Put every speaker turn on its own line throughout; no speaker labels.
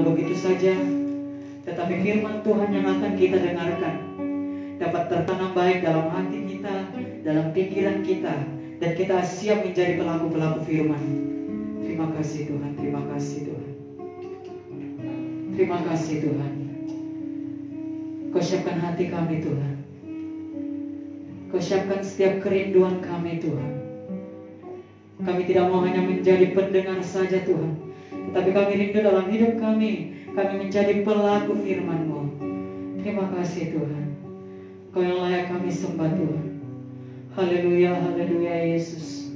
begitu saja, tetapi firman Tuhan yang akan kita dengarkan dapat tertanam baik dalam hati kita, dalam pikiran kita, dan kita siap menjadi pelaku-pelaku firman. Terima kasih Tuhan, terima kasih Tuhan. Terima kasih Tuhan. Kau siapkan hati kami Tuhan. Kau siapkan setiap kerinduan kami Tuhan. Kami tidak mau hanya menjadi pendengar saja Tuhan, tetapi kami rindu dalam hidup kami menjadi pelaku firman-Mu. Terima kasih Tuhan. Kau yang layak kami sembah Tuhan. Haleluya, haleluya Yesus.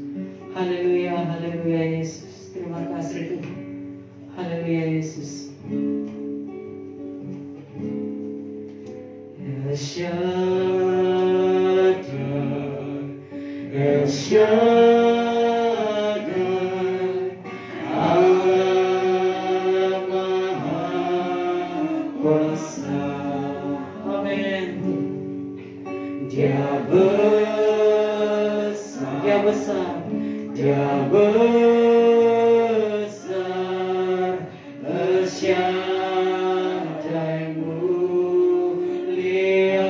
Haleluya, haleluya Yesus. Terima kasih Tuhan. Haleluya Yesus. El Shaddai, El Shaddai, Allah Maha Kuasa. Amin. Dia besar, Dia besar, Dia besar. El Shaddai mulia,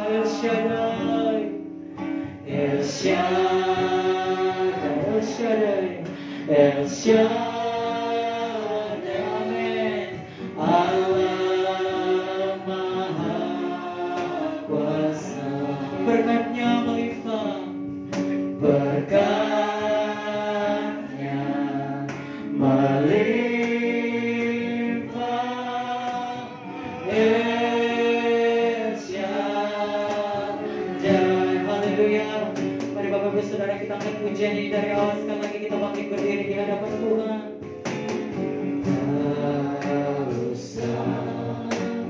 El Shaddai, El Shaddai, El Shaddai, El Shaddai. Amin. Allah Maha Kuasa. Berkatnya melimpah, berkatnya melimpah. El Shaddai. Haleluya. Mari Bapak Ibu Saudara kita angkat pujian ini dari awal. Sekali lagi kita bangkit berdiri di hadapan Tuhan. Tak usah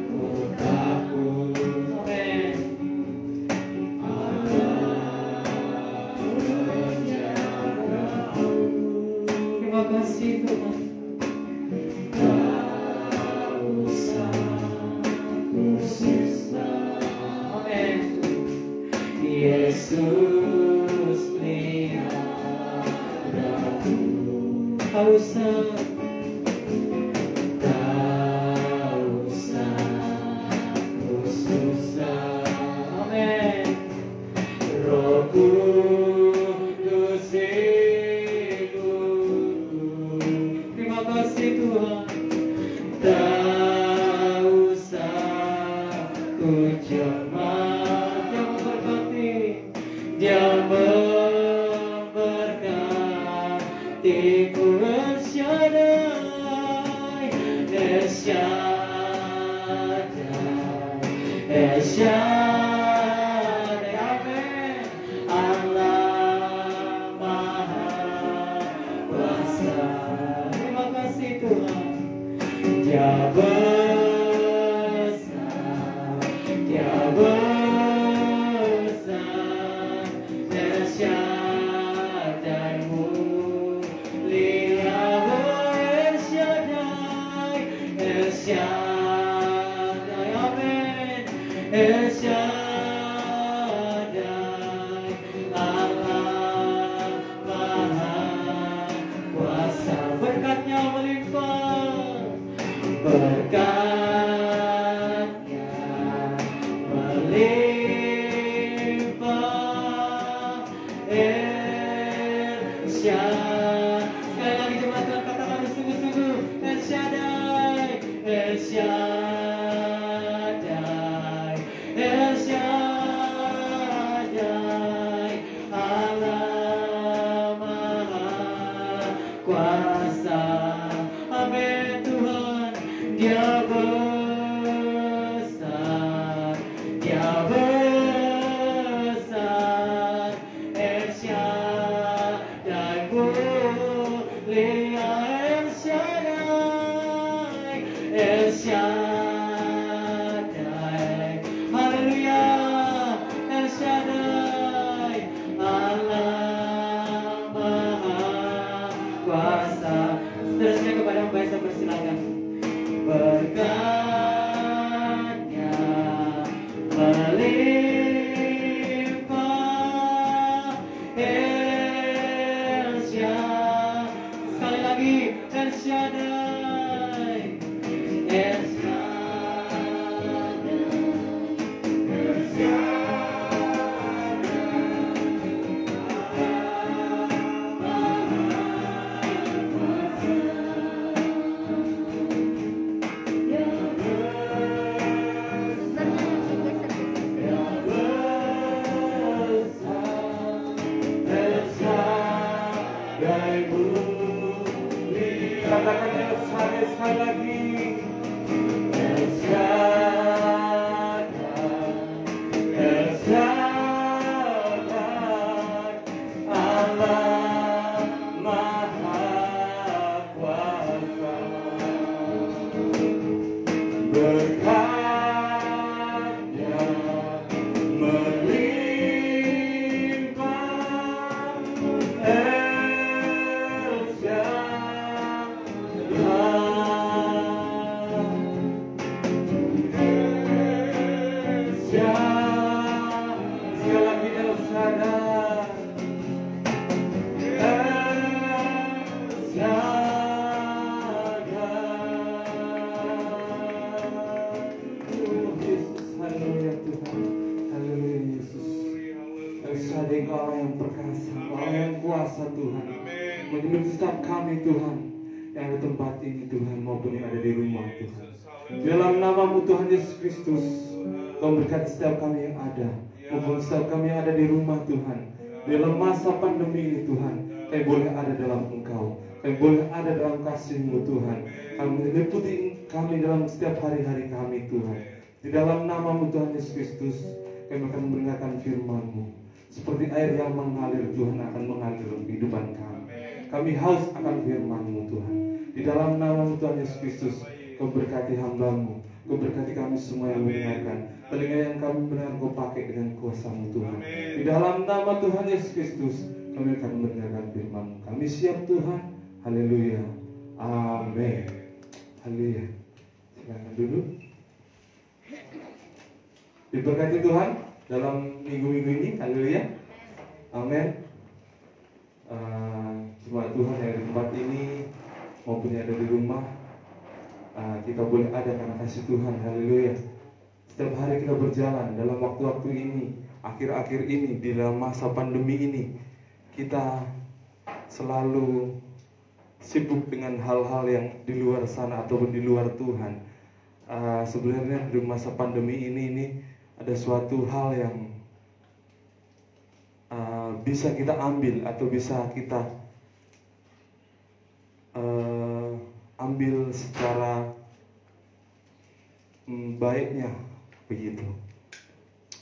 ku takut. Amin. Terima kasih Tuhan. Tak usah ku susah. Amin. Yesus peliharaku. Tak usah, tak usah ku susah. Amin. Roh Kudus ikut. Terima kasih Tuhan. Tak usah ku cemas. Dia memberkati, Dia memberkatiku. El Shaddai, El Shaddai, El Shaddai. Amin. Allah Maha Kuasa. Terima kasih Tuhan. Dia besar, Dia besar. El Shaddai mulia. El Shaddai, El Shaddai. Amin. El Shaddai, Allah Maha Kuasa. Berkatnya melimpah, berkatnya melimpah. El Shaddai. Sekali lagi jemaat Tuhan katakan sungguh-sungguh. El Shaddai, El Shaddai, El Shaddai. Allah Maha Kuasa. Amin Tuhan. Dia besar, Dia besar. El Shaddai mulia. El Shaddai, El Shaddai. Haleluya. El Shaddai, Allah Maha Kuasa. Seterusnya kepada membaca persilakan. Berkatnya melimpah. El Shaddai. Sekali lagi El Shaddai.
Katakan Elsa sekali lagi. Elsa, Elsa, Allah Maha Kuasa, berkatnya melimpah. Elsa, sekali lagi Elsa, haleluya Tuhan, haleluya Yesus. Elsa, Engkau Allah yang perkasa, Allah yang kuasa Tuhan, menyembuhkan setiap kami Tuhan, yang ada di tempat ini Tuhan maupun yang ada di rumah Tuhan. Dalam nama-Mu Tuhan Yesus Kristus, Kau berkati setiap kami yang ada, maupun setiap kami yang ada di rumah Tuhan. Dalam masa pandemi ini Tuhan, kami boleh ada dalam Engkau, kami boleh ada dalam kasih-Mu Tuhan. Kami meliputi kami dalam setiap hari-hari kami Tuhan. Di dalam nama-Mu Tuhan Yesus Kristus, kami akan mendengarkan firman-Mu. Seperti air yang mengalir Tuhan akan mengalir dalam kehidupan kami. Kami haus akan firman-Mu Tuhan. Di dalam nama-Mu Tuhan Yesus Kristus, Kau berkati hamba-Mu, Kau berkati kami semua yang mendengarkan. Telinga yang kami mendengar Kau pakai dengan kuasa-Mu Tuhan. Di dalam nama Tuhan Yesus Kristus, kami akan mendengarkan firman-Mu. Kami siap Tuhan. Haleluya. Amin. Haleluya. Silakan duduk. Diberkati Tuhan dalam minggu-minggu ini. Haleluya. Amin. Jemaat Tuhan yang di tempat ini maupun yang ada di rumah, kita boleh ada karena kasih Tuhan. Haleluya. Setiap hari kita berjalan dalam waktu-waktu ini, akhir-akhir ini, di dalam masa pandemi ini, kita selalu sibuk dengan hal-hal yang di luar sana ataupun di luar Tuhan. Sebenarnya di masa pandemi ini ada suatu hal yang bisa kita ambil atau bisa kita ambil secara baiknya begitu.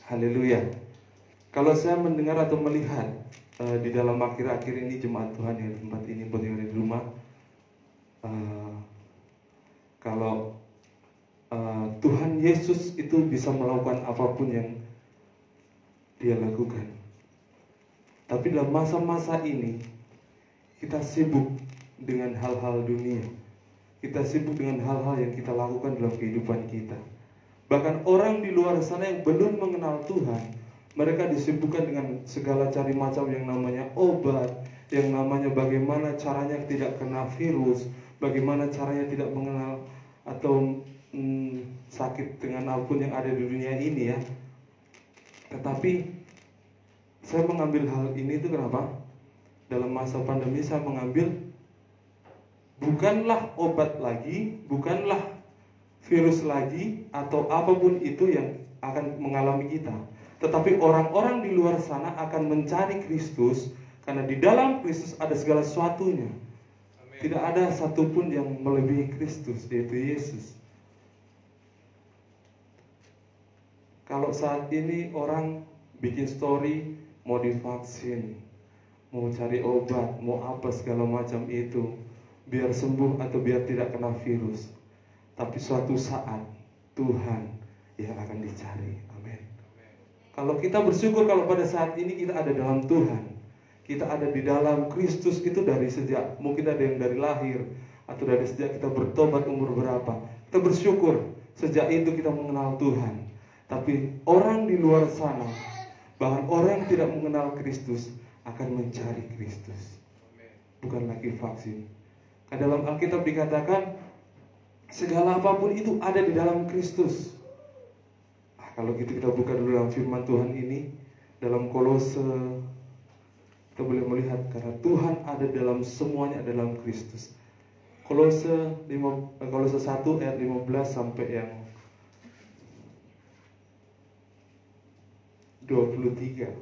Haleluya. Kalau saya mendengar atau melihat di dalam akhir-akhir ini jemaat Tuhan yang di tempat ini pun yang di rumah, kalau Tuhan Yesus itu bisa melakukan apapun yang Dia lakukan. Tapi dalam masa-masa ini kita sibuk dengan hal-hal dunia. Kita sibuk dengan hal-hal yang kita lakukan dalam kehidupan kita. Bahkan orang di luar sana yang belum mengenal Tuhan, mereka disibukkan dengan segala cari macam yang namanya obat, yang namanya bagaimana caranya tidak kena virus, bagaimana caranya tidak mengenal atau sakit dengan apapun yang ada di dunia ini ya. Tetapi saya mengambil hal ini itu kenapa? Dalam masa pandemi saya mengambil bukanlah obat lagi, bukanlah virus lagi atau apapun itu yang akan mengalami kita. Tetapi orang-orang di luar sana akan mencari Kristus, karena di dalam Kristus ada segala sesuatunya. Tidak ada satupun yang melebihi Kristus, yaitu Yesus. Kalau saat ini orang bikin story, mau divaksin, mau cari obat, mau apa segala macam itu, biar sembuh atau biar tidak kena virus. Tapi suatu saat Tuhan yang akan dicari. Amin. Kalau kita bersyukur kalau pada saat ini kita ada dalam Tuhan, kita ada di dalam Kristus itu dari sejak, mungkin ada yang dari lahir atau dari sejak kita bertobat umur berapa. Kita bersyukur sejak itu kita mengenal Tuhan. Tapi orang di luar sana, bahkan orang yang tidak mengenal Kristus akan mencari Kristus. Bukan lagi vaksin. Dalam Alkitab dikatakan Segala apapun itu ada di dalam Kristus. Kalau gitu kita buka dulu dalam firman Tuhan ini, dalam Kolose. Kita boleh melihat karena Tuhan ada dalam semuanya dalam Kristus. Kolose 1 ayat 15 sampai yang 23.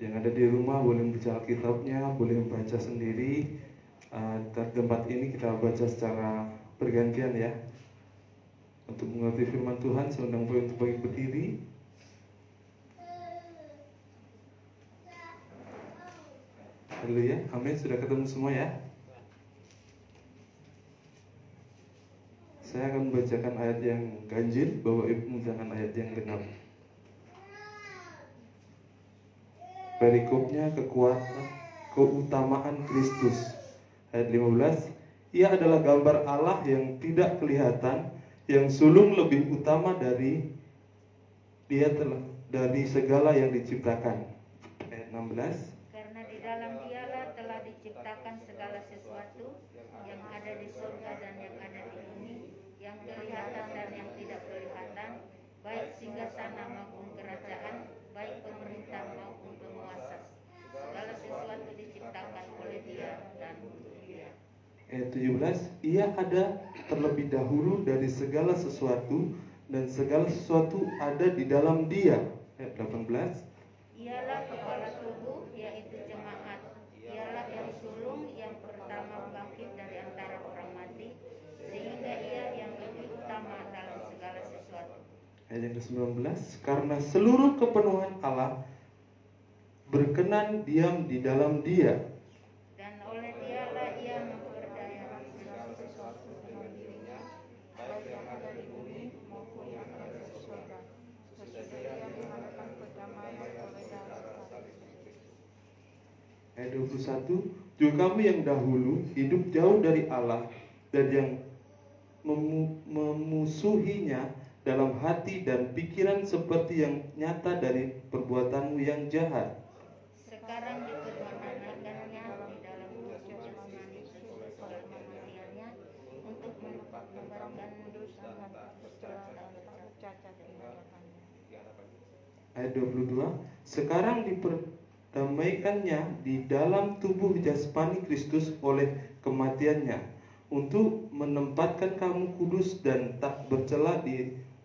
Yang ada di rumah boleh membaca Alkitabnya, boleh membaca sendiri. Tempat ini kita baca secara bergantian ya. Untuk mengerti firman Tuhan, saya undang untuk berdiri. Haleluya, amin. Sudah ketemu semua ya? Saya akan membacakan ayat yang ganjil, Bapak Ibu membacakan ayat yang genap. Perikopnya kekuatan, keutamaan Kristus. Ayat 15, Ia adalah gambar Allah yang tidak kelihatan, yang sulung lebih utama dari segala yang diciptakan. Ayat 16,
Karena di dalam Dialah telah diciptakan segala sesuatu yang ada di surga dan yang ada di bumi, yang kelihatan dan yang tidak kelihatan, baik singgasana maupun kerajaan, baik pemerintah maupun penguasa. Segala sesuatu diciptakan oleh Dia dan untuk Dia.
Ayat 17, Ia ada terlebih dahulu dari segala sesuatu, dan segala sesuatu ada di dalam Dia. Ayat 18,
Ialah kepala tubuh, yaitu jemaat. Ialah yang sulung yang pertama bangkit dari antara orang mati, sehingga Ia yang lebih utama dalam segala sesuatu.
Ayat yang ke-19, karena seluruh kepenuhan Allah berkenan diam di dalam Dia.
Dan oleh Dialah Ia memperdayakan segala sesuatu dengan dirinya, baik yang ada di bumi maupun yang ada di surga. Sesudah Ia mengadakan perdamaian oleh darah Kristus.
Ayat 21, juga kamu yang dahulu hidup jauh dari Allah dan yang memusuhinya dalam hati dan pikiran seperti yang nyata dari perbuatanmu yang jahat.
Sekarang dipermanenkannya di dalam tubuh jasmani sesuai kematiannya, untuk menempatkan dosa dan tercela dan cacat di hadapannya.
Ayat 22, sekarang diperdamaikannya di dalam tubuh jasmani Kristus oleh kematiannya, untuk menempatkan kamu kudus dan tak bercela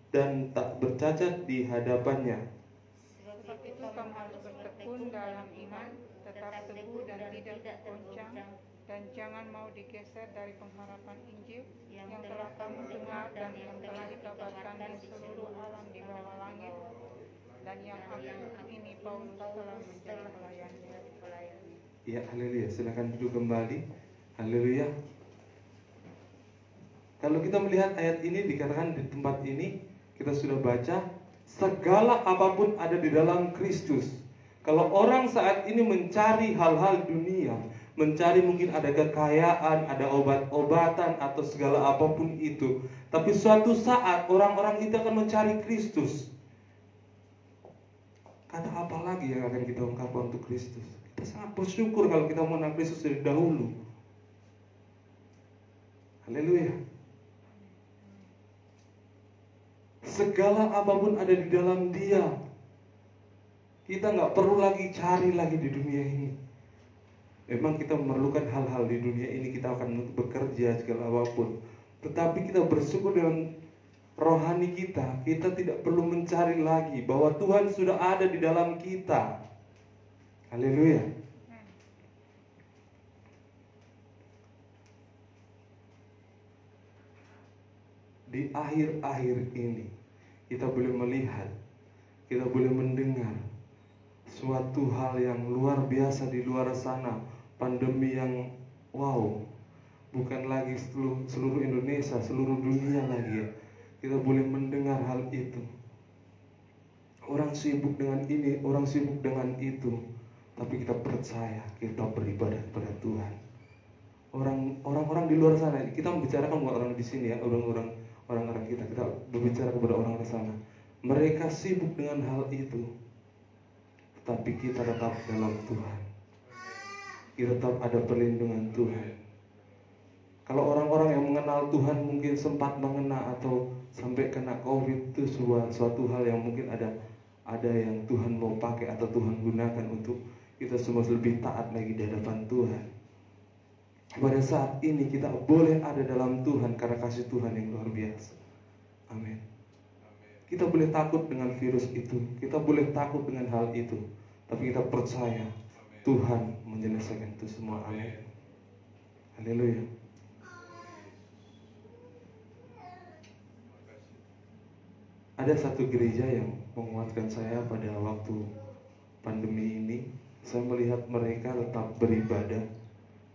dan tak bercacat di hadapannya.
Sebab itu kamu harus bertekun dalam iman, tetap teguh dan tidak tergoncang, dan jangan mau digeser dari pengharapan Injil yang telah kamu dengar dan yang telah dikabarkan di seluruh alam di bawah langit, dan yang akhir ini Paulus telah menjadi pelayannya.
Ya, haleluya. Silakan duduk kembali. Haleluya. Kalau kita melihat ayat ini dikatakan di tempat ini, kita sudah baca, segala apapun ada di dalam Kristus. Kalau orang saat ini mencari hal-hal dunia, mencari mungkin ada kekayaan, ada obat-obatan atau segala apapun itu, tapi suatu saat orang-orang itu akan mencari Kristus. Kata apa lagi yang akan kita ungkapkan untuk Kristus? Kita sangat bersyukur kalau kita mengenal Kristus dari dahulu. Haleluya. Segala apapun ada di dalam Dia. Kita nggak perlu lagi cari lagi di dunia ini. Memang kita memerlukan hal-hal di dunia ini, kita akan bekerja segala apapun. Tetapi kita bersyukur dengan rohani kita. Kita tidak perlu mencari lagi, bahwa Tuhan sudah ada di dalam kita. Haleluya. Di akhir-akhir ini kita boleh melihat, kita boleh mendengar suatu hal yang luar biasa di luar sana. Pandemi yang wow, bukan lagi seluruh Indonesia, seluruh dunia lagi ya. Kita boleh mendengar hal itu. Orang sibuk dengan ini, orang sibuk dengan itu, tapi kita percaya, kita beribadah kepada Tuhan. Orang-orang di luar sana, kita membicarakan bukan orang di sini ya, orang-orang kita berbicara kepada orang di sana. Mereka sibuk dengan hal itu, tapi kita tetap dalam Tuhan. Kita tetap ada perlindungan Tuhan. Kalau orang-orang yang mengenal Tuhan mungkin sempat mengena atau sampai kena COVID, itu suatu hal yang mungkin ada yang Tuhan mau pakai atau Tuhan gunakan untuk kita semua lebih taat lagi di hadapan Tuhan. Pada saat ini kita boleh ada dalam Tuhan karena kasih Tuhan yang luar biasa. Amin. Kita boleh takut dengan virus itu, kita boleh takut dengan hal itu, tapi kita percaya Tuhan menyelesaikan itu semua. Amin. Haleluya. Ada satu gereja yang menguatkan saya pada waktu pandemi ini. Saya melihat mereka tetap beribadah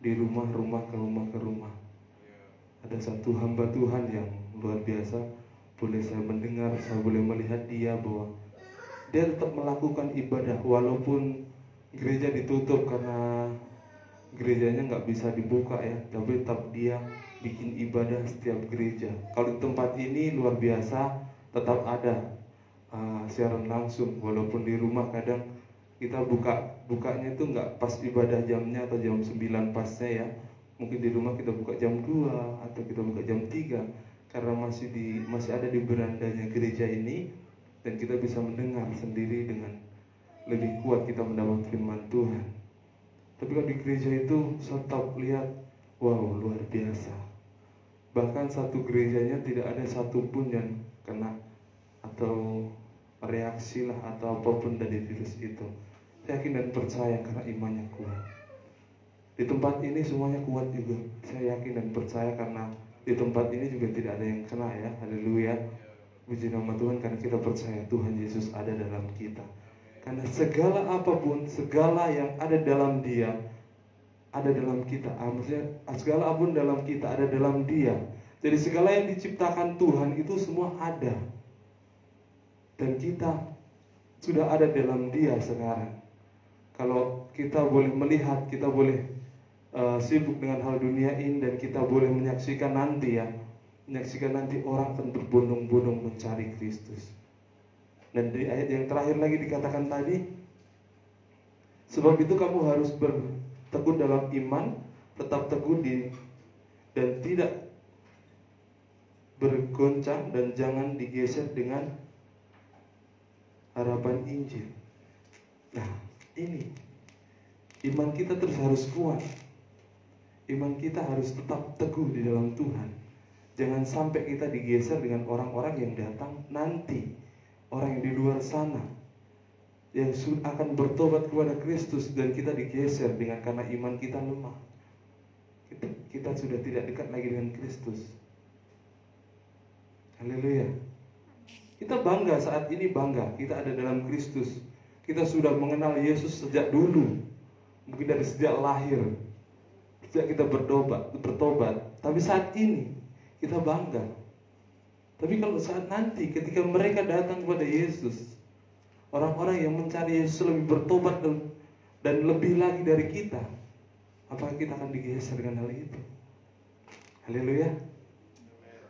di rumah ke rumah. Ada satu hamba Tuhan yang luar biasa. Boleh saya mendengar, saya boleh melihat dia bahwa dia tetap melakukan ibadah walaupun gereja ditutup karena gerejanya nggak bisa dibuka ya, tapi tetap dia bikin ibadah setiap gereja. Kalau di tempat ini luar biasa, tetap ada siaran langsung walaupun di rumah kadang kita bukanya itu nggak pas ibadah jamnya atau jam 9 pasnya ya. Mungkin di rumah kita buka jam 2 atau kita buka jam 3 karena masih ada di berandanya gereja ini, dan kita bisa mendengar sendiri dengan lebih kuat kita mendapat firman Tuhan. Tapi kalau di gereja itu saya tetap lihat, wow, luar biasa. Bahkan satu gerejanya tidak ada satupun yang kena atau reaksi lah atau apapun dari virus itu. Saya yakin dan percaya karena imannya kuat. Di tempat ini semuanya kuat juga. Saya yakin dan percaya karena di tempat ini juga tidak ada yang kena ya. Haleluya. Puji nama Tuhan karena kita percaya Tuhan Yesus ada dalam kita. Karena segala apapun, segala yang ada dalam Dia ada dalam kita. Maksudnya segala apapun dalam kita ada dalam Dia. Jadi segala yang diciptakan Tuhan itu semua ada. Dan kita sudah ada dalam Dia sekarang. Kalau kita boleh melihat, kita boleh sibuk dengan hal dunia ini, dan kita boleh menyaksikan nanti orang akan berbondong-bondong mencari Kristus. Dan di ayat yang terakhir lagi dikatakan tadi, sebab itu kamu harus berteguh dalam iman, tetap teguh dan tidak bergoncang, dan jangan digeser dengan harapan Injil. Nah, ini iman kita terus harus kuat. Iman kita harus tetap teguh di dalam Tuhan. Jangan sampai kita digeser dengan orang-orang yang datang nanti, orang yang di luar sana yang akan bertobat kepada Kristus, dan kita digeser karena iman kita lemah. Kita sudah tidak dekat lagi dengan Kristus. Haleluya. Kita bangga saat ini, bangga kita ada dalam Kristus. Kita sudah mengenal Yesus sejak dulu, mungkin dari sejak lahir, sejak kita bertobat. Tapi saat ini kita bangga. Tapi kalau saat nanti ketika mereka datang kepada Yesus, orang-orang yang mencari Yesus lebih bertobat dan lebih lagi dari kita, apakah kita akan digeser dengan hal itu? Haleluya.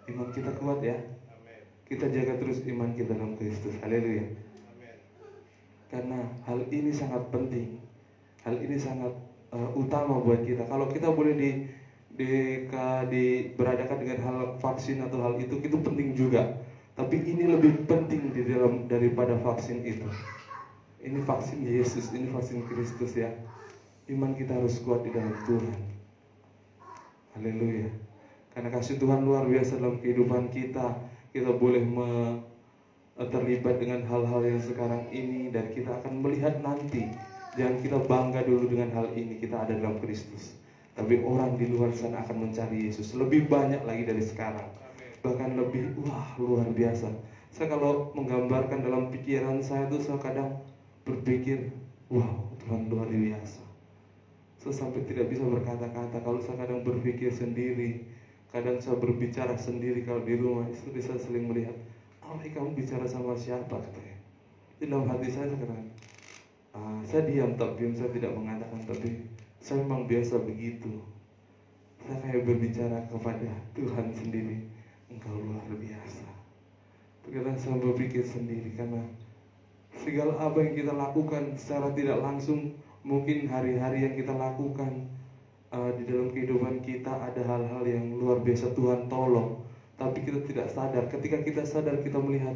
Iman kita kuat ya. Kita jaga terus iman kita dalam Kristus. Haleluya. Karena hal ini sangat penting. Hal ini sangat utama buat kita. Kalau kita boleh beradakan dengan hal vaksin atau hal itu penting juga. Tapi ini lebih penting daripada vaksin itu. Ini vaksin Yesus, ini vaksin Kristus ya. Iman kita harus kuat di dalam Tuhan. Haleluya. Karena kasih Tuhan luar biasa dalam kehidupan kita. Kita boleh terlibat dengan hal-hal yang sekarang ini, dan kita akan melihat nanti. Jangan kita bangga dulu dengan hal ini, kita ada dalam Kristus. Tapi orang di luar sana akan mencari Yesus lebih banyak lagi dari sekarang. Bahkan lebih, luar biasa. Saya kalau menggambarkan dalam pikiran saya tuh, saya kadang berpikir, Tuhan luar biasa. Saya sampai tidak bisa berkata-kata. Kalau saya kadang berpikir sendiri, kadang saya berbicara sendiri. Kalau di rumah, istri saya sering melihat, kamu bicara sama siapa, katanya. Di dalam hati saya katakan, saya diam, saya tidak mengatakan, tapi saya memang biasa begitu. Saya kayak berbicara kepada Tuhan sendiri. Engkau luar biasa. Terkadang saya berpikir sendiri, karena segala apa yang kita lakukan secara tidak langsung, mungkin hari-hari yang kita lakukan di dalam kehidupan kita ada hal-hal yang luar biasa Tuhan tolong, tapi kita tidak sadar. Ketika kita sadar, kita melihat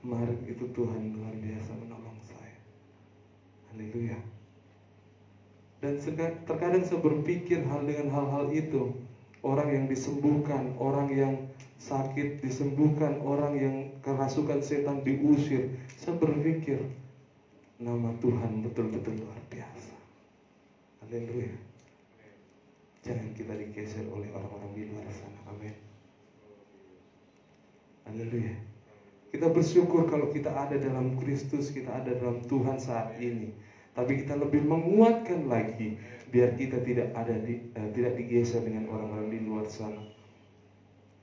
kemarin itu Tuhan luar biasa menolong saya. Haleluya. Dan terkadang saya berpikir dengan hal-hal itu, orang yang disembuhkan, orang yang sakit disembuhkan, orang yang kerasukan setan diusir. Saya berpikir nama Tuhan betul-betul luar biasa. Haleluya. Jangan kita digeser oleh orang-orang di luar sana. Amin. Haleluya. Kita bersyukur kalau kita ada dalam Kristus, kita ada dalam Tuhan saat ini. Tapi kita lebih menguatkan lagi biar kita tidak digeser dengan orang-orang di luar sana.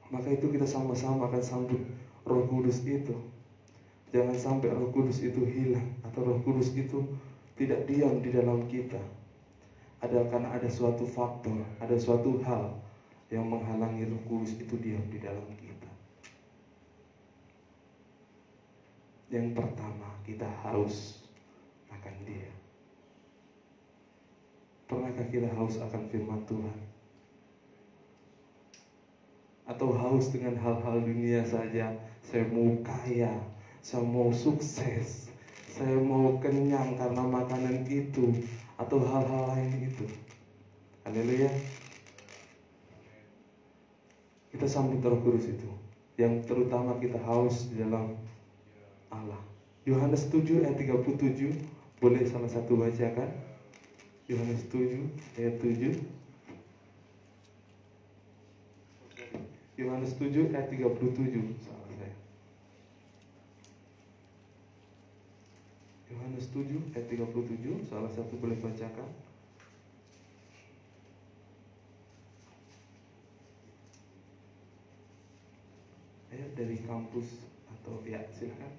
Maka itu kita sama-sama akan sambut Roh Kudus itu. Jangan sampai Roh Kudus itu hilang atau Roh Kudus itu tidak diam di dalam kita. Karena ada suatu faktor, ada suatu hal yang menghalangi Roh Kudus itu diam di dalam kita. Yang pertama, kita haus akan Dia. Pernahkah kita haus akan firman Tuhan? Atau haus dengan hal-hal dunia saja? Saya mau kaya, saya mau sukses, saya mau kenyang karena makanan itu, atau hal-hal lain itu. Haleluya. Kita sambut Roh Kudus itu, yang terutama kita haus di dalam Allah. Yohanes 7 ayat 37, boleh salah satu bacakan? Yohanes 7 ayat 7. Yohanes 7 ayat 37, salah saya. Yohanes 7 ayat 37, salah satu boleh bacakan? Ayat dari kampus atau ya, silakan.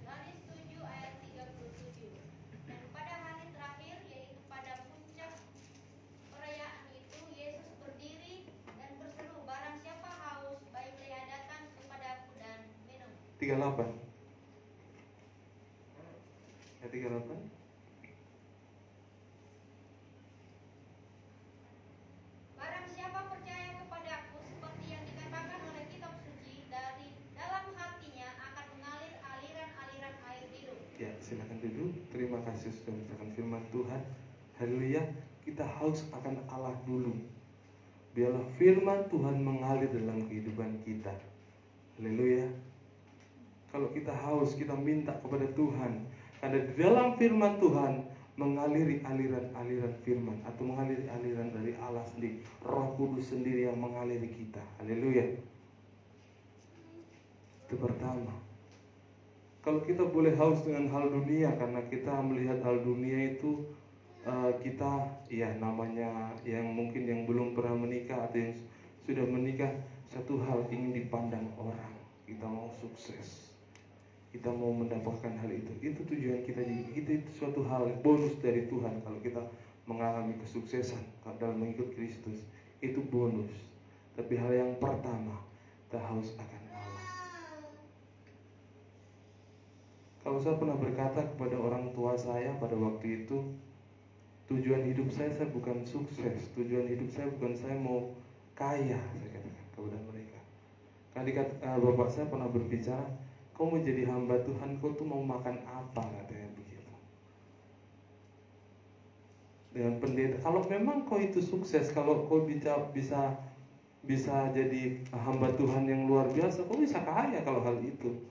Yohanes 7 ayat 37. Dan pada hari terakhir, yaitu pada puncak perayaan itu, Yesus berdiri dan berseru, barang siapa haus, baiklah datang kepadaku dan minum.
38. Ayat 38.
Barang siapa percaya kepadaku, seperti yang dikatakan oleh kitab suci, dari dalam hatinya akan mengalir aliran-aliran air hidup.
Ya, silakan duduk. Terima kasih sudah menceritakan firman Tuhan. Haleluya. Kita haus akan Allah dulu. Biarlah firman Tuhan mengalir dalam kehidupan kita. Haleluya. Kalau kita haus, kita minta kepada Tuhan. Karena di dalam firman Tuhan mengaliri aliran-aliran firman, atau mengaliri aliran dari Allah sendiri. Roh Kudus sendiri yang mengaliri kita. Haleluya. Itu pertama. Kalau kita boleh haus dengan hal dunia, karena kita melihat hal dunia itu, kita ya namanya yang mungkin yang belum pernah menikah atau yang sudah menikah, satu hal ingin dipandang orang. Kita mau sukses, kita mau mendapatkan hal itu tujuan kita. Itu suatu hal bonus dari Tuhan. Kalau kita mengalami kesuksesan dalam mengikut Kristus, itu bonus. Tapi hal yang pertama, kita haus akan Allah. Kalau saya pernah berkata kepada orang tua saya pada waktu itu, tujuan hidup saya bukan sukses. Tujuan hidup saya bukan saya mau kaya, saya katakan kepada mereka. Bapak saya pernah berbicara, kau mau jadi hamba Tuhan, kau tuh mau makan apa, katanya begitu. Dengan pendeta, kalau memang kau itu sukses, kalau kau bisa jadi hamba Tuhan yang luar biasa, kau bisa kaya kalau hal itu.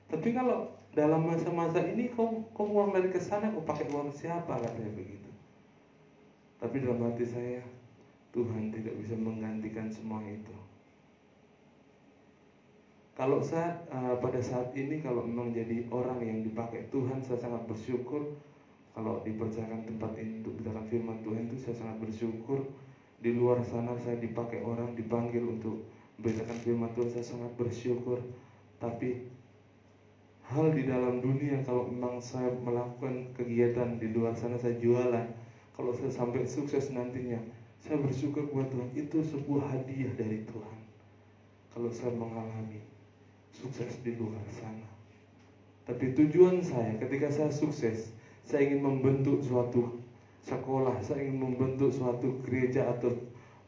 Tapi kalau dalam masa-masa ini kau uang dari kesana, kau pakai uang siapa, katanya begitu. Tapi dalam hati saya, Tuhan tidak bisa menggantikan semua itu. Kalau pada saat ini, kalau memang jadi orang yang dipakai Tuhan, saya sangat bersyukur. Kalau dipercayakan tempat ini untuk beritakan firman Tuhan itu, saya sangat bersyukur. Di luar sana saya dipakai orang, dipanggil untuk beritakan firman Tuhan, saya sangat bersyukur. Tapi hal di dalam dunia, kalau memang saya melakukan kegiatan di luar sana, saya jualan, kalau saya sampai sukses nantinya, saya bersyukur kepada Tuhan, itu sebuah hadiah dari Tuhan. Kalau saya mengalami sukses di luar sana. Tapi tujuan saya ketika saya sukses, saya ingin membentuk suatu sekolah, saya ingin membentuk suatu gereja atau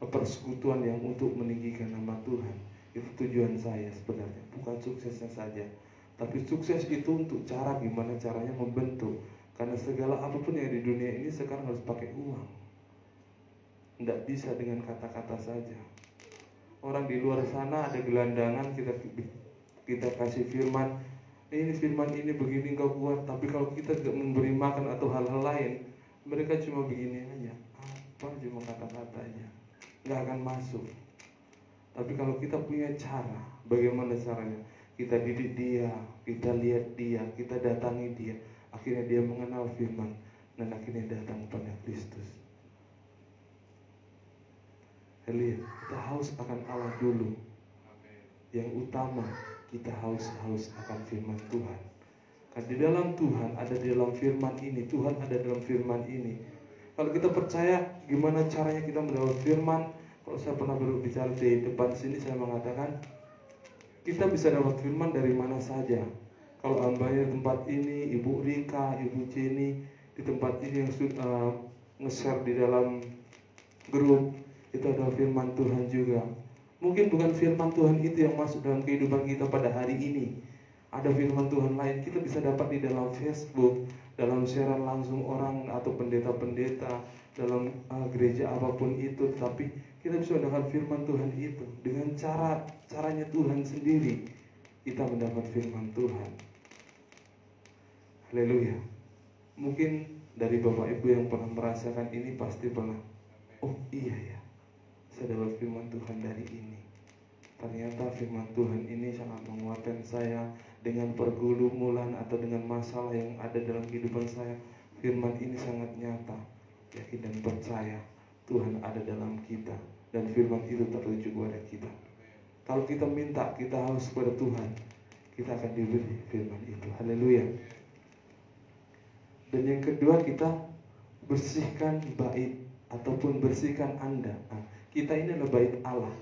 persekutuan yang untuk meninggikan nama Tuhan. Itu tujuan saya sebenarnya, bukan suksesnya saja. Tapi sukses itu untuk cara gimana caranya membentuk. Karena segala apapun yang di dunia ini sekarang harus pakai uang. Tidak bisa dengan kata-kata saja. Orang di luar sana ada gelandangan, kita kasih firman, ini firman ini begini kau kuat. Tapi kalau kita tidak memberi makan atau hal-hal lain, mereka cuma begini aja, apa cuma kata-katanya, nggak akan masuk. Tapi kalau kita punya cara, bagaimana caranya? Kita didik dia, kita lihat dia, kita datangi dia, akhirnya dia mengenal firman dan akhirnya datang kepada Kristus. Lihat, kita haus akan Allah dulu. Yang utama, kita haus akan firman Tuhan. Karena di dalam Tuhan ada di dalam firman ini, Tuhan ada dalam firman ini. Kalau kita percaya, gimana caranya kita mendapat firman? Kalau saya pernah berbicara di depan sini, saya mengatakan kita bisa dapat firman dari mana saja. Kalau hambanya di tempat ini, Ibu Rika, Ibu Jenny di tempat ini yang sudah nge-share di dalam grup, itu ada firman Tuhan juga. Mungkin bukan firman Tuhan itu yang masuk dalam kehidupan kita pada hari ini. Ada firman Tuhan lain kita bisa dapat di dalam Facebook, dalam siaran langsung orang atau pendeta-pendeta, dalam gereja apapun itu. Tapi kita bisa mendapat firman Tuhan itu dengan caranya Tuhan sendiri. Kita mendapat firman Tuhan. Haleluya. Mungkin dari Bapak Ibu yang pernah merasakan ini pasti pernah, oh iya ya, saya dapat firman Tuhan dari ini. Ternyata firman Tuhan ini sangat menguatkan saya dengan pergumulan atau dengan masalah yang ada dalam kehidupan saya. Firman ini sangat nyata, yakin dan percaya Tuhan ada dalam kita dan firman itu tertuju kepada kita. Kalau kita minta, kita harus kepada Tuhan, kita akan diberi firman itu. Haleluya. Dan yang kedua, kita bersihkan bait ataupun bersihkan Anda. Nah, kita ini adalah bait Allah.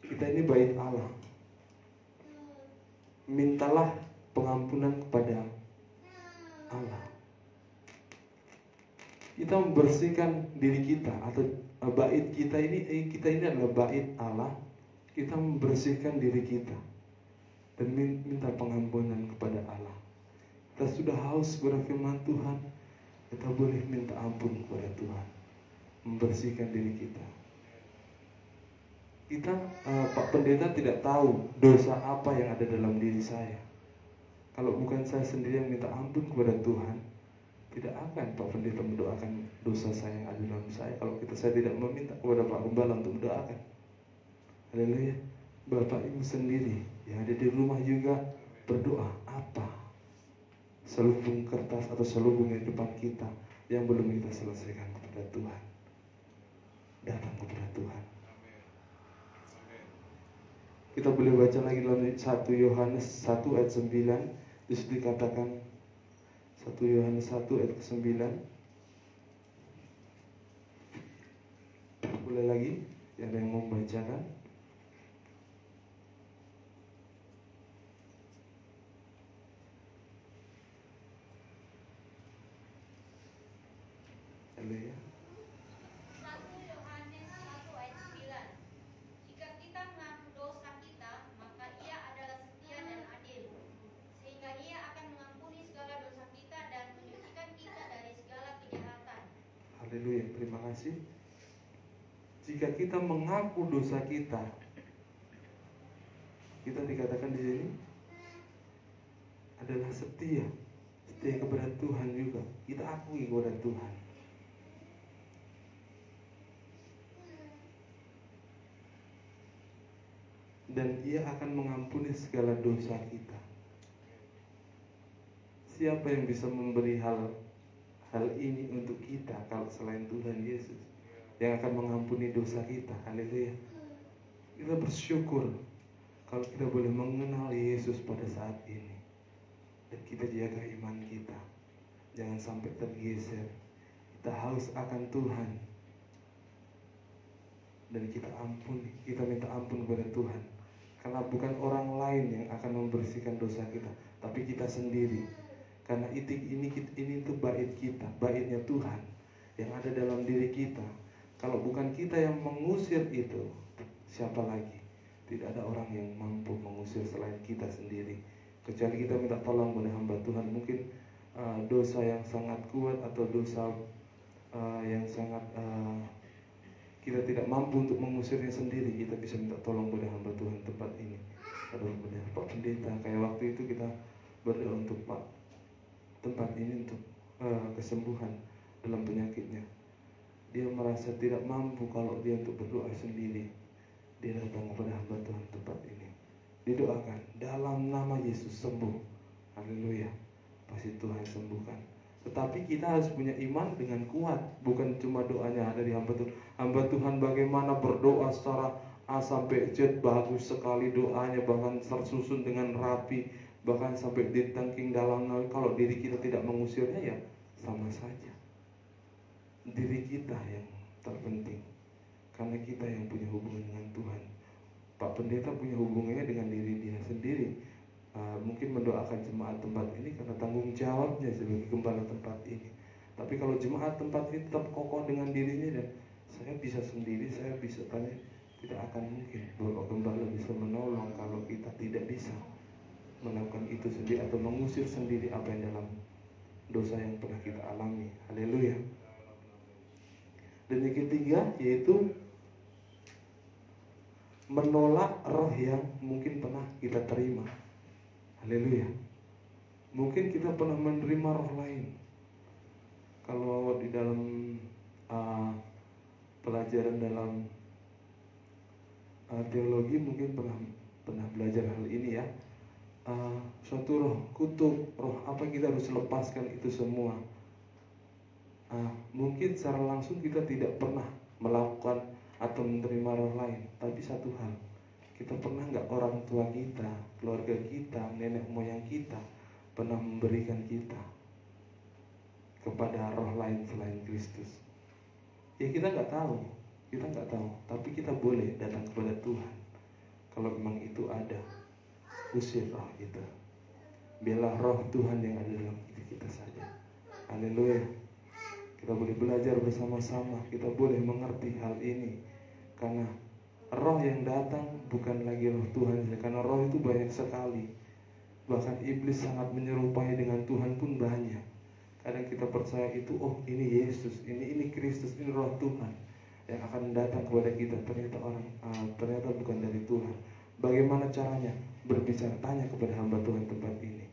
Kita ini bait Allah. Mintalah pengampunan kepada Allah. Kita membersihkan diri kita atau bait kita ini adalah bait Allah. Kita membersihkan diri kita dan minta pengampunan kepada Allah. Kita sudah haus kepada firman Tuhan, kita boleh minta ampun kepada Tuhan, membersihkan diri kita. Pak Pendeta tidak tahu dosa apa yang ada dalam diri saya. Kalau bukan saya sendiri yang minta ampun kepada Tuhan, tidak akan Pak Pendeta mendoakan dosa saya yang ada dalam saya. Kalau saya tidak meminta kepada Pak Gembala untuk mendoakan. Haleluya. Bapak Ibu sendiri yang ada di rumah juga berdoa. Apa selubung kertas atau selubung di depan kita yang belum kita selesaikan kepada Tuhan? Datang kepada Tuhan. Kita boleh baca lagi dalam 1 Yohanes 1 ayat 9. Di situ dikatakan 1 Yohanes 1 ayat 9. Boleh lagi? Ada yang mau membacakan? Haleluya.
1 Yohanes 1 ayat 9. Jika kita mengaku dosa kita, maka Ia adalah setia dan adil, sehingga Ia akan mengampuni segala dosa kita dan menyucikan kita dari segala kejahatan.
Haleluya, terima kasih. Jika kita mengaku dosa kita dikatakan di sini adalah setia kepada Tuhan juga. Kita akui kepada Tuhan. Dan Ia akan mengampuni segala dosa kita. Siapa yang bisa memberi hal ini untuk kita kalau selain Tuhan Yesus yang akan mengampuni dosa kita? Haleluya. Kita bersyukur kalau kita boleh mengenal Yesus pada saat ini. Dan kita jaga iman kita, jangan sampai tergeser. Kita haus akan Tuhan dan kita minta ampun kepada Tuhan. Karena bukan orang lain yang akan membersihkan dosa kita, tapi kita sendiri. Karena ini itu bait kita, baitnya Tuhan yang ada dalam diri kita. Kalau bukan kita yang mengusir itu, siapa lagi? Tidak ada orang yang mampu mengusir selain kita sendiri. Kecuali kita minta tolong pada hamba Tuhan, mungkin dosa yang sangat kuat atau dosa yang sangat kita tidak mampu untuk mengusirnya sendiri, kita bisa minta tolong pada hamba Tuhan tempat ini atau pada Pak Pendeta. Kayak waktu itu kita berdoa untuk Pak tempat ini untuk kesembuhan dalam penyakitnya. Dia merasa tidak mampu kalau dia untuk berdoa sendiri. Dia datang kepada hamba Tuhan tempat ini, didoakan dalam nama Yesus sembuh. Haleluya. Pasti Tuhan sembuhkan. Tetapi kita harus punya iman dengan kuat, bukan cuma doanya ada di hamba Tuhan. Hamba Tuhan bagaimana berdoa secara A sampai Z, bagus sekali doanya, bahkan tersusun dengan rapi, bahkan sampai ditangking dalam. Kalau diri kita tidak mengusirnya, ya sama saja. Diri kita yang terpenting, karena kita yang punya hubungan dengan Tuhan. Pak Pendeta punya hubungannya dengan diri dia sendiri. Mungkin mendoakan jemaat tempat ini karena tanggung jawabnya sebagai gembala tempat ini. Tapi kalau jemaat tempat ini tetap kokoh dengan dirinya dan saya bisa sendiri, saya bisa tanya, tidak akan mungkin bahwa gembala bisa menolong kalau kita tidak bisa melakukan itu sendiri atau mengusir sendiri apa yang dalam dosa yang pernah kita alami. Haleluya. Dan yang ketiga yaitu menolak roh yang mungkin pernah kita terima. Haleluya. Mungkin kita pernah menerima roh lain. Kalau di dalam pelajaran dalam teologi mungkin pernah belajar hal ini ya. Suatu roh kutub, roh apa, kita harus lepaskan itu semua. Mungkin secara langsung kita tidak pernah melakukan atau menerima roh lain, tapi satu hal, kita pernah nggak orang tua kita, keluarga kita, nenek moyang kita pernah memberikan kita kepada roh lain selain Kristus? Ya kita nggak tahu, tapi kita boleh datang kepada Tuhan. Kalau memang itu ada, usir roh itu. Biarlah roh Tuhan yang ada dalam diri kita saja. Haleluya. Kita boleh belajar bersama-sama, kita boleh mengerti hal ini. Karena roh yang datang bukan lagi roh Tuhan, karena roh itu banyak sekali. Bahkan iblis sangat menyerupai dengan Tuhan pun banyak. Kadang kita percaya itu, oh ini Yesus, ini Kristus, ini roh Tuhan yang akan datang kepada kita. Ternyata bukan dari Tuhan. Bagaimana caranya? Berbicara, tanya kepada hamba Tuhan tempat ini.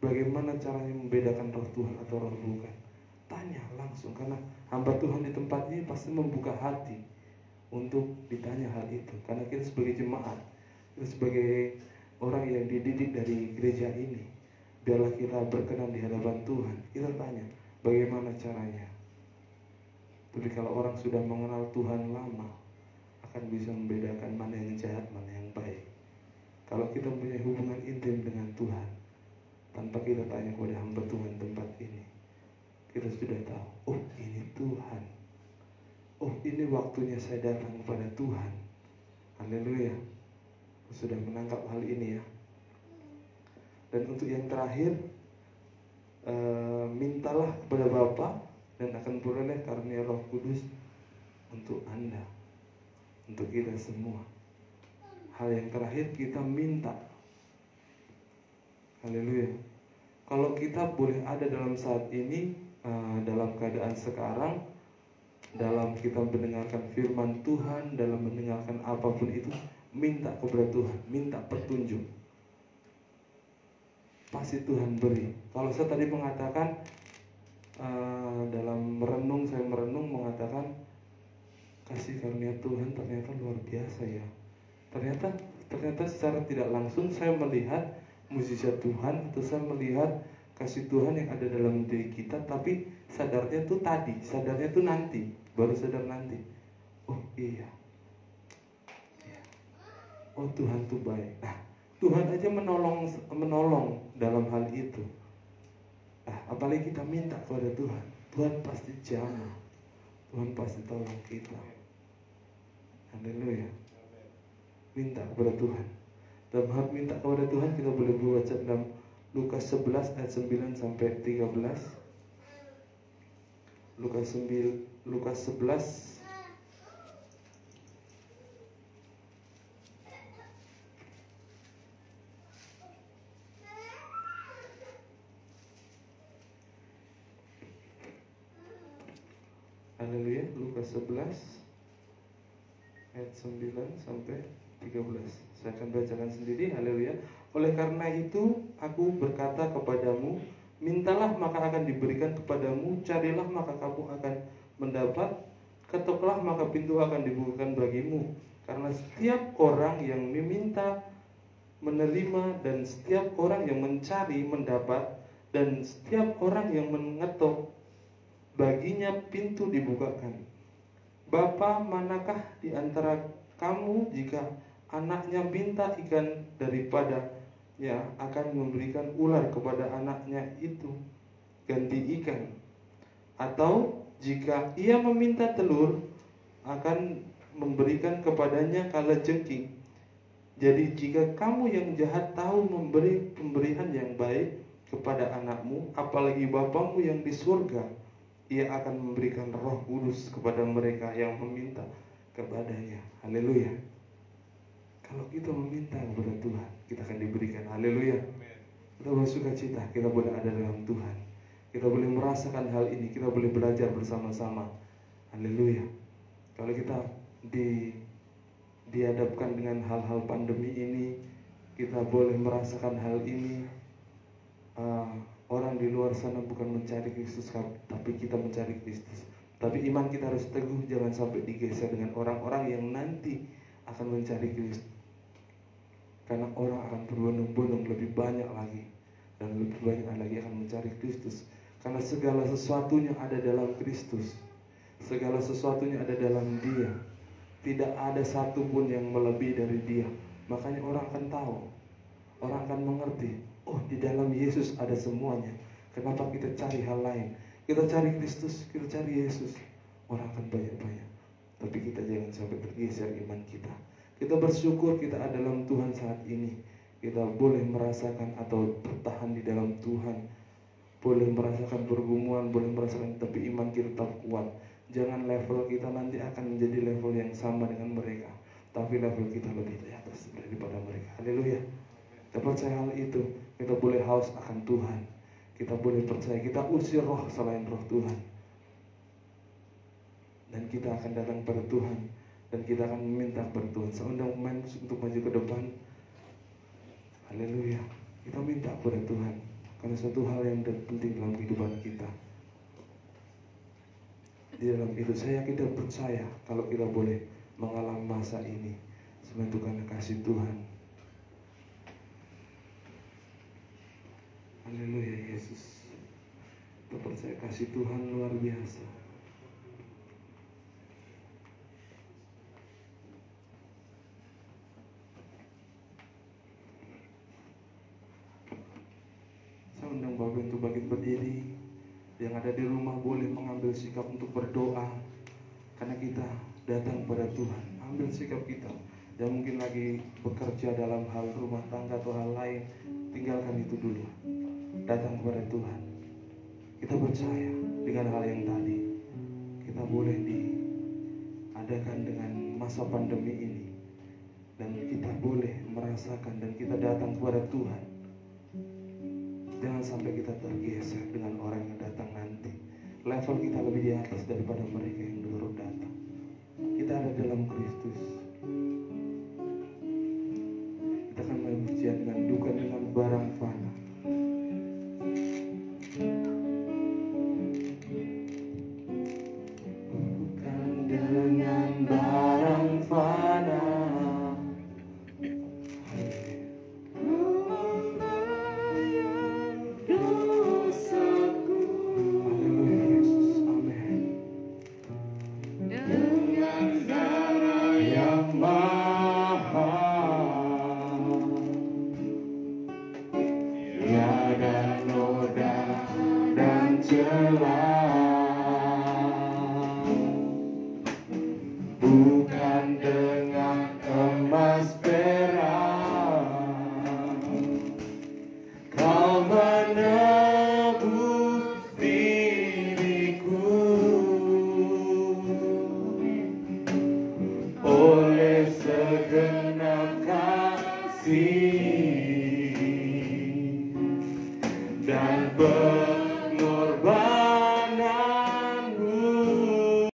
Bagaimana caranya membedakan roh Tuhan atau roh bukan? Tanya langsung, karena hamba Tuhan di tempat ini pasti membuka hati untuk ditanya hal itu. Karena kita sebagai jemaat, kita sebagai orang yang dididik dari gereja ini, biarlah kita berkenan di hadapan Tuhan. Kita tanya, bagaimana caranya? Tapi kalau orang sudah mengenal Tuhan lama, akan bisa membedakan mana yang jahat, mana yang baik. Kalau kita punya hubungan intim dengan Tuhan, tanpa kita tanya kepada hamba Tuhan tempat ini, kita sudah tahu, oh ini Tuhan, oh ini waktunya saya datang kepada Tuhan. Haleluya. Sudah menangkap hal ini ya. Dan untuk yang terakhir, mintalah kepada Bapa dan akan beroleh karunia Roh Kudus untuk Anda, untuk kita semua. Hal yang terakhir, kita minta. Haleluya. Kalau kita boleh ada dalam saat ini, dalam keadaan sekarang, dalam kita mendengarkan firman Tuhan, dalam mendengarkan apapun itu, minta kepada Tuhan, minta petunjuk. Pasti Tuhan beri. Kalau saya tadi mengatakan dalam merenung, saya merenung mengatakan kasih karunia Tuhan ternyata luar biasa ya. Ternyata secara tidak langsung saya melihat mukjizat Tuhan, atau saya melihat kasih Tuhan yang ada dalam diri kita. Tapi sadarnya tuh tadi, sadarnya tuh nanti, baru sadar nanti. Oh iya, oh Tuhan tuh baik. Nah, Tuhan aja menolong dalam hal itu. Apalagi kita minta kepada Tuhan, Tuhan pasti jamah, Tuhan pasti tolong kita. Haleluya. Minta kepada Tuhan. Dalam hal minta kepada Tuhan, kita boleh baca dalam Lukas 11 ayat 9 sampai 13. Lukas 11 Haleluya, Lukas 11 ayat 9 sampai 13. Saya akan bacakan sendiri. Haleluya. Oleh karena itu aku berkata kepadamu, mintalah maka akan diberikan kepadamu, carilah maka kamu akan mendapat, ketoklah maka pintu akan dibukakan bagimu. Karena setiap orang yang meminta menerima, dan setiap orang yang mencari mendapat, dan setiap orang yang mengetok baginya pintu dibukakan. Bapa manakah di antara kamu jika anaknya minta ikan daripadanya akan memberikan ular kepada anaknya itu ganti ikan? Atau jika ia meminta telur akan memberikan kepadanya kalajengking? Jadi jika kamu yang jahat tahu memberi pemberian yang baik kepada anakmu, apalagi Bapamu yang di surga, Ia akan memberikan Roh Kudus kepada mereka yang meminta kepadanya. Haleluya. Kalau kita meminta kepada Tuhan, kita akan diberikan. Haleluya. Kita bersuka cita, kita boleh ada dalam Tuhan. Kita boleh merasakan hal ini, kita boleh belajar bersama-sama. Haleluya. Kalau kita dihadapkan dengan hal-hal pandemi ini, kita boleh merasakan hal ini. Orang di luar sana bukan mencari Kristus, tapi kita mencari Kristus. Tapi iman kita harus teguh, jangan sampai digeser dengan orang-orang yang nanti akan mencari Kristus. Karena orang akan berbondong-bondong lebih banyak lagi, dan lebih banyak lagi akan mencari Kristus. Karena segala sesuatunya ada dalam Kristus. Segala sesuatunya ada dalam Dia. Tidak ada satupun yang melebihi dari Dia. Makanya orang akan tahu, orang akan mengerti, oh di dalam Yesus ada semuanya. Kenapa kita cari hal lain? Kita cari Kristus, kita cari Yesus, orang akan banyak-banyak. Tapi kita jangan sampai tergeser iman kita. Kita bersyukur kita ada dalam Tuhan saat ini. Kita boleh merasakan atau bertahan di dalam Tuhan, boleh merasakan pergumulan, boleh merasakan, tapi iman kita tetap kuat. Jangan level kita nanti akan menjadi level yang sama dengan mereka, tapi level kita lebih di atas daripada mereka. Haleluya. Kita percaya hal itu. Kita boleh haus akan Tuhan. Kita boleh percaya, kita usir roh selain roh Tuhan. Dan kita akan datang kepada Tuhan, dan kita akan meminta kepada Tuhan. Saya undang pemain untuk maju ke depan. Haleluya. Kita minta kepada Tuhan, karena suatu hal yang penting dalam kehidupan kita. Di dalam itu saya yakin dan percaya, kalau kita boleh mengalami masa ini, semua itu karena kasih Tuhan. Haleluya Yesus. Kita percaya kasih Tuhan luar biasa. Saya undang Bapak untuk bangkit berdiri. Yang ada di rumah boleh mengambil sikap untuk berdoa, karena kita datang pada Tuhan. Ambil sikap kita. Yang mungkin lagi bekerja dalam hal rumah tangga atau hal lain, tinggalkan itu dulu. Datang kepada Tuhan. Kita percaya dengan hal yang tadi, kita boleh diadakan dengan masa pandemi ini, dan kita boleh merasakan dan kita datang kepada Tuhan. Jangan sampai kita tergeser dengan orang yang datang nanti. Level kita lebih di atas daripada mereka yang baru datang. Kita ada dalam Kristus. Kita akan berbicara dengan bukan dengan barang fana. Bukan dengan barang fana. Bukan dengan emas perak, Kau kasih dan